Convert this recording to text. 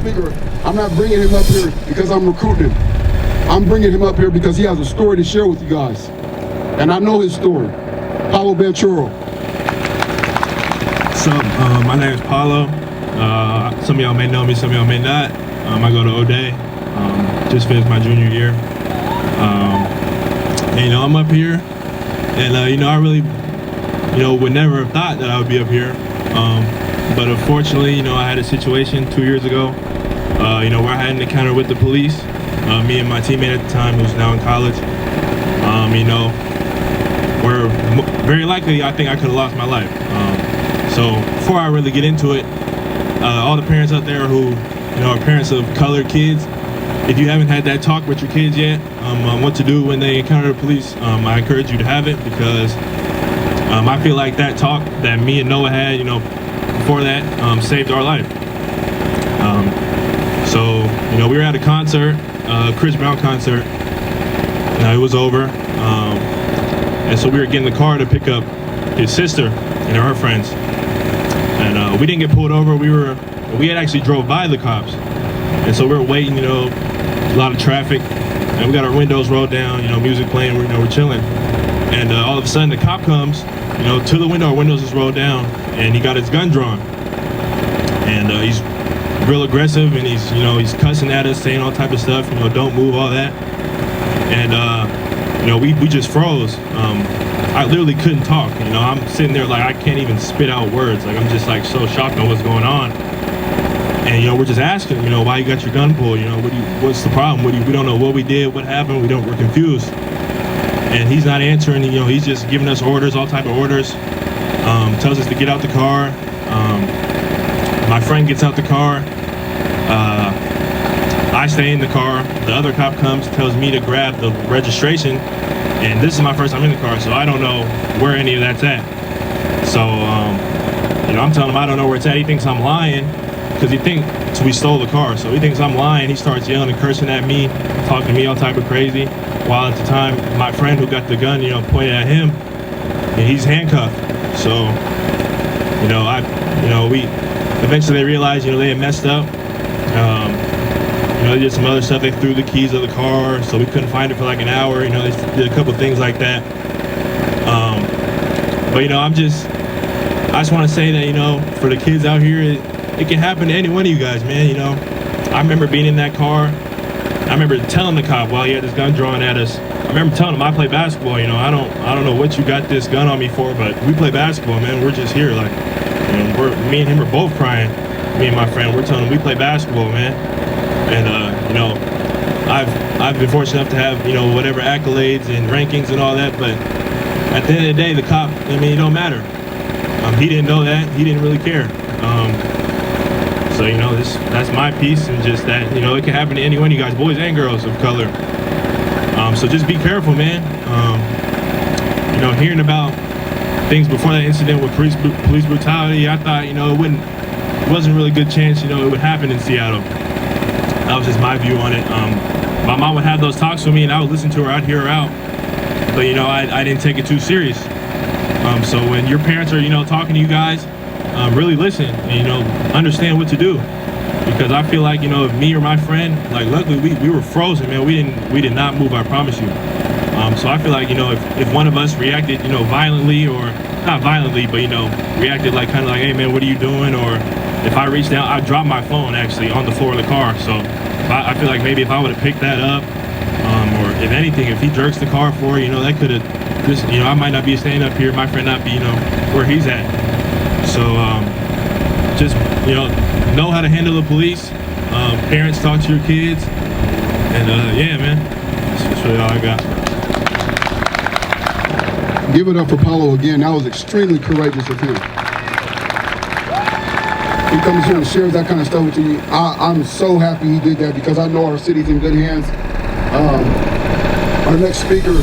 speaker, I'm not bringing him up here because I'm recruiting him. I'm bringing him up here because he has a story to share with you guys. And I know his story. Paolo Banchero. What's up? My name is Paolo. Some of y'all may know me, some of y'all may not. I go to O'Day. Just finished my junior year. And, I'm up here. And, I really, would never have thought that I would be up here. But unfortunately, I had a situation 2 years ago, where I had an encounter with the police. Me and my teammate at the time, who's now in college, where very likely I think I could have lost my life. So before I really get into it, all the parents out there who, are parents of colored kids, if you haven't had that talk with your kids yet, on what to do when they encounter the police, I encourage you to have it, because I feel like that talk that me and Noah had, before that, saved our life. So, we were at a concert, Chris Brown concert. It was over, and so we were getting the car to pick up his sister and her friends. And we didn't get pulled over. We had actually drove by the cops, and so we were waiting. A lot of traffic, and we got our windows rolled down. Music playing. We're chilling, and all of a sudden the cop comes. To the window. Our windows is rolled down, and he got his gun drawn, and he's real aggressive, and he's cussing at us, saying all type of stuff. Don't move, all that, and we just froze. I literally couldn't talk. I'm sitting there like I can't even spit out words. Like I'm just like so shocked on what's going on. And we're just asking him, why you got your gun pulled? What's the problem? We don't know what we did, what happened. We're confused. And he's not answering. He's just giving us orders, all type of orders. Tells us to get out the car. My friend gets out the car. I stay in the car. The other cop comes, tells me to grab the registration. And this is my first time in the car, so I don't know where any of that's at. So, I'm telling him I don't know where it's at. He thinks I'm lying because he thinks we stole the car. So he thinks I'm lying. He starts yelling and cursing at me, talking to me all type of crazy. While at the time, my friend who got the gun, pointed at him, and he's handcuffed. So, we eventually realized, they had messed up. They did some other stuff. They threw the keys of the car, so we couldn't find it for like an hour. They did a couple things like that. But I just want to say that, for the kids out here, it can happen to any one of you guys, man. I remember being in that car. I remember telling the cop while he had his gun drawn at us. I remember telling him I play basketball. I don't know what you got this gun on me for, but we play basketball, man. We're just here, like, me and him are both crying. Me and my friend, we're telling him we play basketball, man. And I've been fortunate enough to have whatever accolades and rankings and all that, but at the end of the day, the cop, it don't matter. He didn't know that. He didn't really care. So that's my piece, and just that it can happen to any one of you guys, boys and girls of color. So just be careful, man. Hearing about things before that incident with police brutality, I thought it wasn't really a good chance it would happen in Seattle. That was just my view on it. My mom would have those talks with me, and I would listen to her. I'd hear her out, but I didn't take it too serious. So when your parents are talking to you guys, really listen and understand what to do, because I feel like if me or my friend, like, luckily we were frozen, man. We did not move, I promise you. So I feel like if one of us reacted violently, or not violently, but reacted like kind of like, hey man, what are you doing? Or if I reached out, I dropped my phone actually on the floor of the car. So I feel like maybe if I would have picked that up, or if anything, if he jerks the car for that could have just I might not be standing up here, my friend not be where he's at. So just know how to handle the police. Parents, talk to your kids, and yeah, man, that's really all I got. Give it up for Paolo again. That was extremely courageous of him. He comes here and shares that kind of stuff with you. I'm so happy he did that, because I know our city's in good hands. Our next speaker